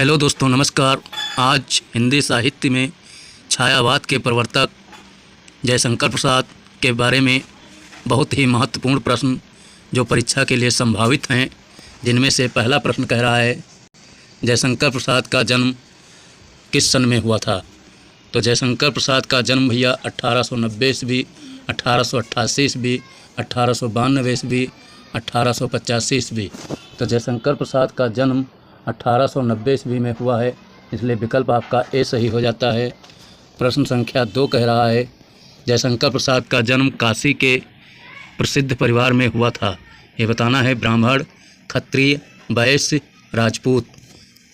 Hello दोस्तों, नमस्कार। आज हिंदी साहित्य में छायावाद के प्रवर्तक जयशंकर प्रसाद के बारे में बहुत ही महत्वपूर्ण प्रश्न जो परीक्षा के लिए संभावित हैं, जिनमें से पहला प्रश्न कह रहा है जयशंकर प्रसाद का जन्म किस सन में हुआ था। तो जयशंकर प्रसाद का जन्म भैया 1890 ईस्वी, 1888 ईस्वी, 1892 ईस्वी, 1885 ईस्वी। तो जयशंकर प्रसाद का जन्म 1890 ईस्वी में हुआ है, इसलिए विकल्प आपका ए सही हो जाता है। प्रश्न संख्या 2 कह रहा है जयशंकर प्रसाद का जन्म काशी के प्रसिद्ध परिवार में हुआ था। ये बताना है ब्राह्मण, क्षत्रिय, वैश्य, राजपूत।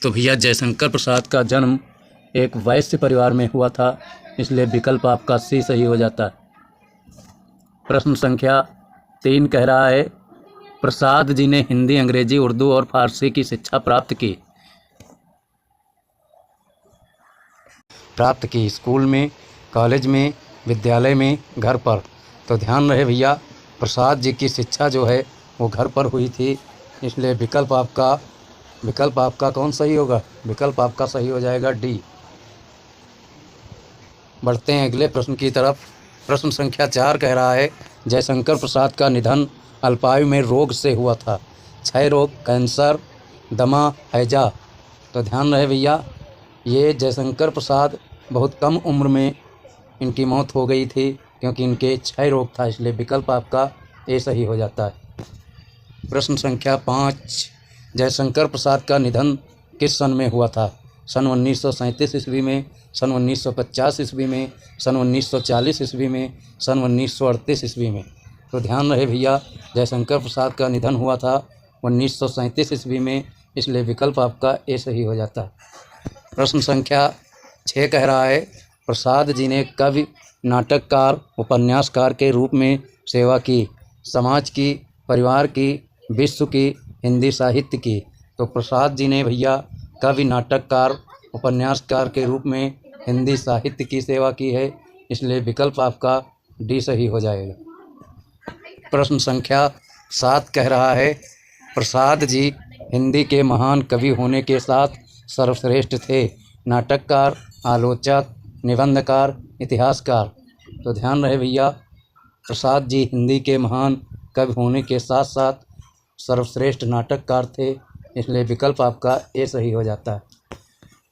तो भैया जयशंकर प्रसाद का जन्म एक वैश्य परिवार में हुआ था, इसलिए विकल्प आपका सी सही हो जाता है। प्रश्न संख्या 3 कह रहा है प्रसाद जी ने हिंदी, अंग्रेजी, उर्दू और फारसी की शिक्षा प्राप्त की स्कूल में, कॉलेज में, विद्यालय में, घर पर। तो ध्यान रहे भैया, प्रसाद जी की शिक्षा जो है वो घर पर हुई थी, इसलिए विकल्प आपका कौन सही होगा? विकल्प आपका सही हो जाएगा डी। बढ़ते हैं अगले प्रश्न की तरफ। प्रश्न संख्या 4 कह रहा है जयशंकर प्रसाद का निधन अल्पायु में रोग से हुआ था। क्षय रोग, कैंसर, दमा, हैजा। तो ध्यान रहे भैया, ये जयशंकर प्रसाद बहुत कम उम्र में इनकी मौत हो गई थी, क्योंकि इनके क्षय रोग था, इसलिए विकल्प आपका ए सही हो जाता है। प्रश्न संख्या 5 जयशंकर प्रसाद का निधन किस सन में हुआ था? सन 1937 ईस्वी में, सन 1950 ईस्वी में, सन 1940 ईस्वी में, सन 1938 ईस्वी में। तो ध्यान रहे भैया, जयशंकर प्रसाद का निधन हुआ था 1937 ईस्वी में, इसलिए विकल्प आपका ए सही हो जाता है। प्रश्न संख्या 6 कह रहा है प्रसाद जी ने कवि, नाटककार, उपन्यासकार के रूप में सेवा की। समाज की, परिवार की, विश्व की, हिंदी साहित्य की। तो प्रसाद जी ने भैया कवि, नाटककार, उपन्यासकार के रूप में हिंदी साहित्य की सेवा की है, इसलिए विकल्प आपका डी सही हो जाएगा। प्रश्न संख्या 7 कह रहा है प्रसाद जी हिंदी के महान कवि होने के साथ सर्वश्रेष्ठ थे। नाटककार, आलोचक, निबंधकार, इतिहासकार। तो ध्यान रहे भैया, प्रसाद जी हिंदी के महान कवि होने के साथ साथ सर्वश्रेष्ठ नाटककार थे, इसलिए विकल्प आपका ए सही हो जाता है।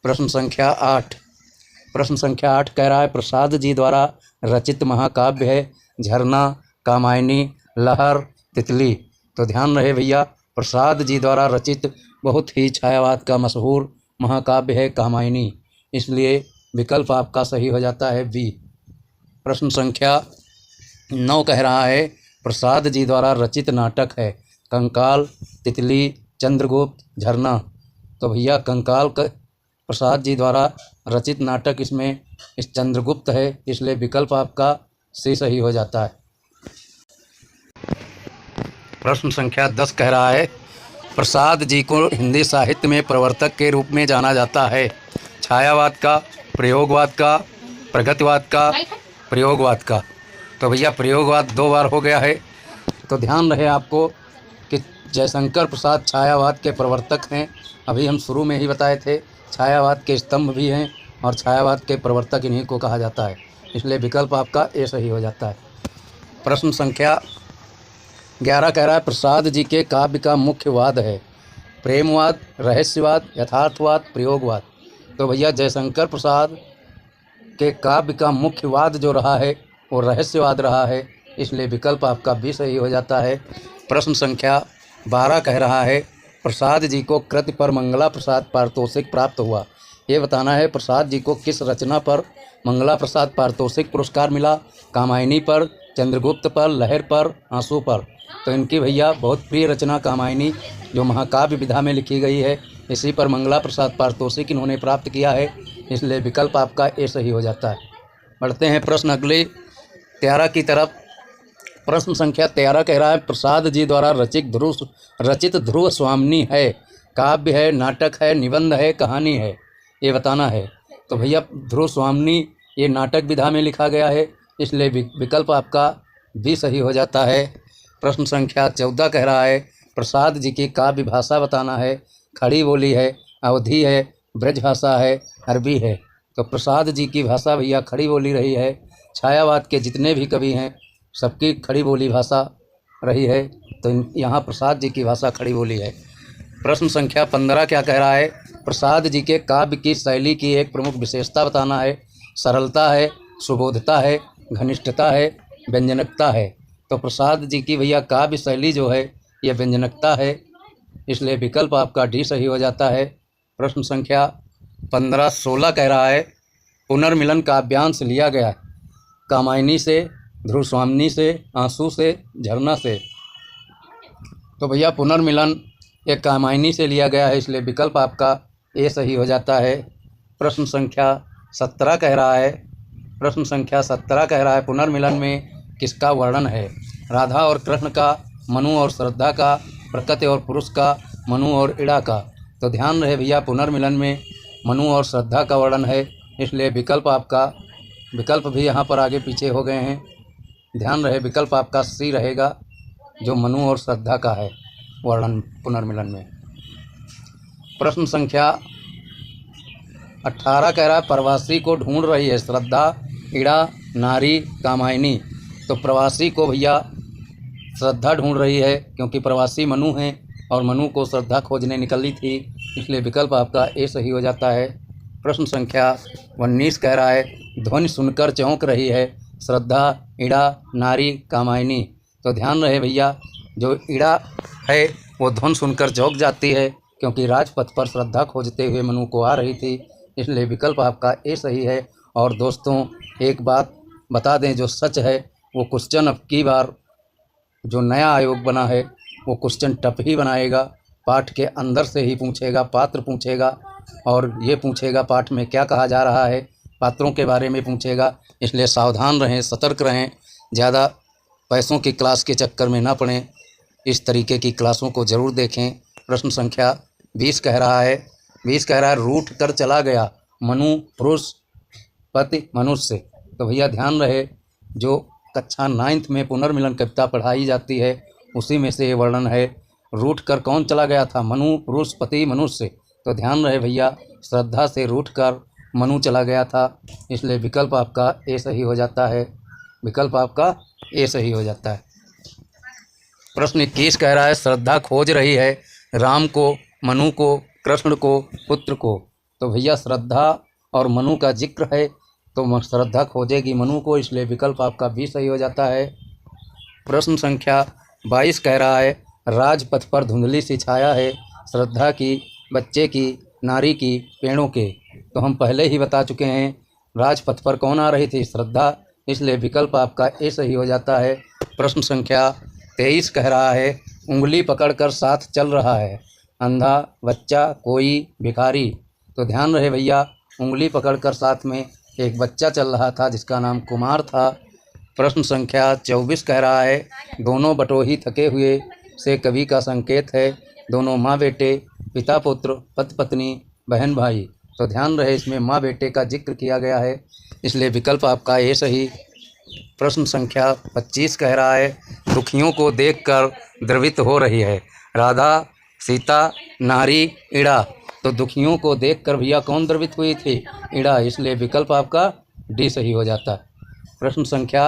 प्रश्न संख्या 8 कह रहा है प्रसाद जी द्वारा रचित महाकाव्य है झरना, कामायनी, लहर, तितली। तो ध्यान रहे भैया, प्रसाद जी द्वारा रचित बहुत ही छायावाद का मशहूर महाकाव्य है कामायनी, इसलिए विकल्प आपका सही हो जाता है बी। प्रश्न संख्या 9 कह रहा है प्रसाद जी द्वारा रचित नाटक है कंकाल, तितली, चंद्रगुप्त, झरना। तो भैया कंकाल का प्रसाद जी द्वारा रचित नाटक इसमें इस चंद्रगुप्त है, इसलिए विकल्प आपका सी सही हो जाता है। प्रश्न संख्या 10 कह रहा है प्रसाद जी को हिंदी साहित्य में प्रवर्तक के रूप में जाना जाता है। छायावाद का, प्रयोगवाद का, प्रगतिवाद का, प्रयोगवाद का। तो भैया प्रयोगवाद 2 बार हो गया है। तो ध्यान रहे आपको कि जयशंकर प्रसाद छायावाद के प्रवर्तक हैं। अभी हम शुरू में ही बताए थे, छायावाद के स्तंभ भी हैं और छायावाद के प्रवर्तक इन्हीं को कहा जाता है, इसलिए विकल्प आपका ए सही हो जाता है। प्रश्न संख्या 11 कह रहा है प्रसाद जी के काव्य का मुख्य वाद है प्रेमवाद, रहस्यवाद, यथार्थवाद, प्रयोगवाद। तो भैया जयशंकर प्रसाद के काव्य का मुख्य वाद जो रहा है वो रहस्यवाद रहा है, इसलिए विकल्प आपका भी सही हो जाता है। प्रश्न संख्या 12 कह रहा है प्रसाद जी को कृति पर मंगला प्रसाद पारितोषिक प्राप्त हुआ। ये बताना है प्रसाद जी को किस रचना पर मंगला प्रसाद पारितोषिक पुरस्कार मिला? कामायनी पर, चंद्रगुप्त पर, लहर पर, आंसू पर। तो इनकी भैया बहुत प्रिय रचना कामायनी जो महाकाव्य विधा में लिखी गई है, इसी पर मंगला प्रसाद पारितोषिक इन्होंने प्राप्त किया है, इसलिए विकल्प आपका ए सही हो जाता है। बढ़ते हैं प्रश्न अगले 13 की तरफ। प्रश्न संख्या 13 कह रहा है प्रसाद जी द्वारा रचित ध्रुव स्वामिनी है काव्य है, नाटक है, निबंध है, कहानी है, ये बताना है। तो भैया ध्रुव स्वामिनी ये नाटक विधा में लिखा गया है, इसलिए विकल्प आपका भी सही हो जाता है। प्रश्न संख्या 14 कह रहा है प्रसाद जी की काव्य भाषा बताना है। खड़ी बोली है, अवधी है, ब्रजभाषा है, अरबी है। तो प्रसाद जी की भाषा भैया खड़ी बोली रही है। छायावाद के जितने भी कवि हैं सबकी खड़ी बोली भाषा रही है, तो यहाँ प्रसाद जी की भाषा खड़ी बोली है। प्रश्न संख्या 15 क्या कह रहा है? प्रसाद जी के काव्य की शैली की एक प्रमुख विशेषता बताना है। सरलता है, सुबोधता है, घनिष्ठता है, व्यंजनकता है। तो प्रसाद जी की भैया काव्य शैली जो है ये व्यंजनकता है, इसलिए विकल्प आपका डी सही हो जाता है। प्रश्न संख्या 15-16 कह रहा है पुनर्मिलन काव्यांश लिया गया है कामायनी से, ध्रुव स्वामिनी से, आंसू से, झरना से। तो भैया पुनर्मिलन एक कामायनी से लिया गया है, इसलिए विकल्प आपका ए सही हो जाता है। प्रश्न संख्या 17 कह रहा है पुनर्मिलन में किसका वर्णन है? राधा और कृष्ण का, मनु और श्रद्धा का, प्रकृति और पुरुष का, मनु और इड़ा का। तो ध्यान रहे भैया पुनर्मिलन में मनु और श्रद्धा का वर्णन है, इसलिए विकल्प भी यहाँ पर आगे पीछे हो गए हैं। ध्यान रहे विकल्प आपका सी रहेगा, जो मनु और श्रद्धा का है वर्णन पुनर्मिलन में। प्रश्न संख्या 18 कह रहा है प्रवासी को ढूंढ रही है श्रद्धा, इड़ा, नारी, कामायनी। तो प्रवासी को भैया श्रद्धा ढूंढ रही है, क्योंकि प्रवासी मनु हैं और मनु को श्रद्धा खोजने निकली थी, इसलिए विकल्प आपका ए सही हो जाता है। प्रश्न संख्या 19 कह रहा है ध्वनि सुनकर चौंक रही है श्रद्धा, इड़ा, नारी, कामायनी। तो ध्यान रहे भैया जो इड़ा है वो ध्वनि सुनकर चौंक जाती है, क्योंकि राजपथ पर श्रद्धा खोजते हुए मनु को आ रही थी, इसलिए विकल्प आपका ए सही है। और दोस्तों एक बात बता दें जो सच है, वो क्वेश्चन अब की बार जो नया आयोग बना है वो क्वेश्चन टफ ही बनाएगा, पाठ के अंदर से ही पूछेगा, पात्र पूछेगा और ये पूछेगा पाठ में क्या कहा जा रहा है, पात्रों के बारे में पूछेगा। इसलिए सावधान रहें, सतर्क रहें, ज़्यादा पैसों की क्लास के चक्कर में ना पड़ें, इस तरीके की क्लासों को ज़रूर देखें। प्रश्न संख्या 20 कह रहा है रूठ कर चला गया मनु पुरुष, पति मनुष्य। तो भैया ध्यान रहे जो कक्षा 9th में पुनर्मिलन कविता पढ़ाई जाती है उसी में से ये वर्णन है। रूठ कर कौन चला गया था? मनु पुरुष, पति मनुष्य। तो ध्यान रहे भैया श्रद्धा से रूठ कर मनु चला गया था, इसलिए विकल्प आपका ए सही हो जाता है। प्रश्न 21 कह रहा है श्रद्धा खोज रही है राम को, मनु को, कृष्ण को, पुत्र को। तो भैया श्रद्धा और मनु का जिक्र है, तो श्रद्धा खोजेगी मनु को, इसलिए विकल्प आपका भी सही हो जाता है। प्रश्न संख्या 22 कह रहा है राजपथ पर धुंधली सी छाया है श्रद्धा की, बच्चे की, नारी की, पेड़ों के। तो हम पहले ही बता चुके हैं राजपथ पर कौन आ रही थी? श्रद्धा, इसलिए विकल्प आपका ए सही हो जाता है। प्रश्न संख्या 23 कह रहा है उंगली पकड़कर साथ चल रहा है अंधा, बच्चा, कोई, भिखारी। तो ध्यान रहे भैया उंगली पकड़कर साथ में एक बच्चा चल रहा था जिसका नाम कुमार था। प्रश्न संख्या 24 कह रहा है दोनों बटोही थके हुए से कवि का संकेत है, दोनों माँ बेटे, पिता पुत्र, पति पत्नी, बहन भाई। तो ध्यान रहे इसमें माँ बेटे का जिक्र किया गया है, इसलिए विकल्प आपका ए सही। प्रश्न संख्या 25 कह रहा है दुखियों को देखकर द्रवित हो रही है राधा, सीता, नारी, इड़ा। तो दुखियों को देखकर भैया कौन द्रवित हुई थी? इड़ा, इसलिए विकल्प आपका डी सही हो जाता है। प्रश्न संख्या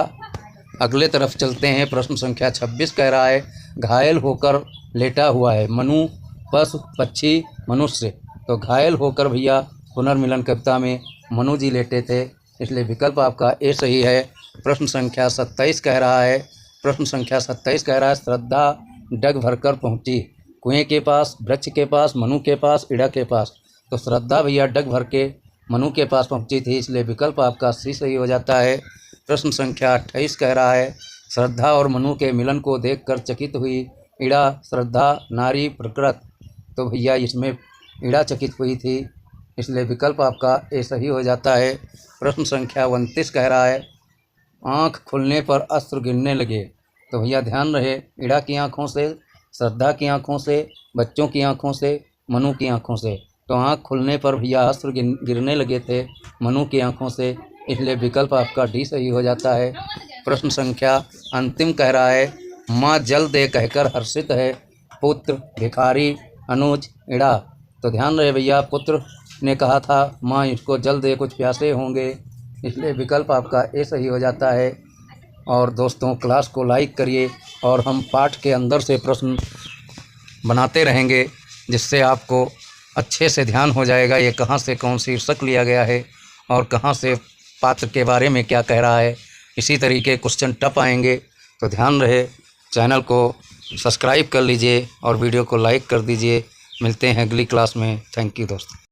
अगले तरफ चलते हैं। प्रश्न संख्या 26 कह रहा है घायल होकर लेटा हुआ है मनु, पशु, पक्षी, मनुष्य। तो घायल होकर भैया पुनर्मिलन कविता में मनु जी लेटे थे, इसलिए विकल्प आपका ए सही है। प्रश्न संख्या 27 कह रहा है श्रद्धा डग भरकर पहुंची कुएं के पास, वृक्ष के पास, मनु के पास, इड़ा के पास। तो श्रद्धा भैया डग भर के मनु के पास पहुंची थी, इसलिए विकल्प आपका सी सही हो जाता है। प्रश्न संख्या 28 कह रहा है श्रद्धा और मनु के मिलन को देखकर चकित हुई इड़ा, श्रद्धा, नारी, प्रकृति। तो भैया इसमें इड़ा चकित हुई थी, इसलिए विकल्प आपका ए सही हो जाता है। प्रश्न संख्या 29 कह रहा है आँख खुलने पर अश्रु गिरने लगे। तो भैया ध्यान रहे इड़ा की आँखों से, श्रद्धा की आँखों से, बच्चों की आँखों से, मनु की आँखों से। तो आँख खुलने पर भैया अश्रु गिरने लगे थे मनु की आँखों से, इसलिए विकल्प आपका डी सही हो जाता है। प्रश्न संख्या अंतिम कह रहा है माँ जल दे कहकर हर्षित है पुत्र, भिखारी, अनुज, इड़ा। तो ध्यान रहे भैया पुत्र ने कहा था माँ इसको जल दे कुछ प्यासे होंगे, इसलिए विकल्प आपका ए सही हो जाता है। और दोस्तों क्लास को लाइक करिए और हम पाठ के अंदर से प्रश्न बनाते रहेंगे, जिससे आपको अच्छे से ध्यान हो जाएगा ये कहाँ से कौन शीर्षक लिया गया है और कहाँ से पात्र के बारे में क्या कह रहा है। इसी तरीके क्वेश्चन टफ आएंगे, तो ध्यान रहे। चैनल को सब्सक्राइब कर लीजिए और वीडियो को लाइक कर दीजिए। मिलते हैं अगली क्लास में। थैंक यू दोस्तों।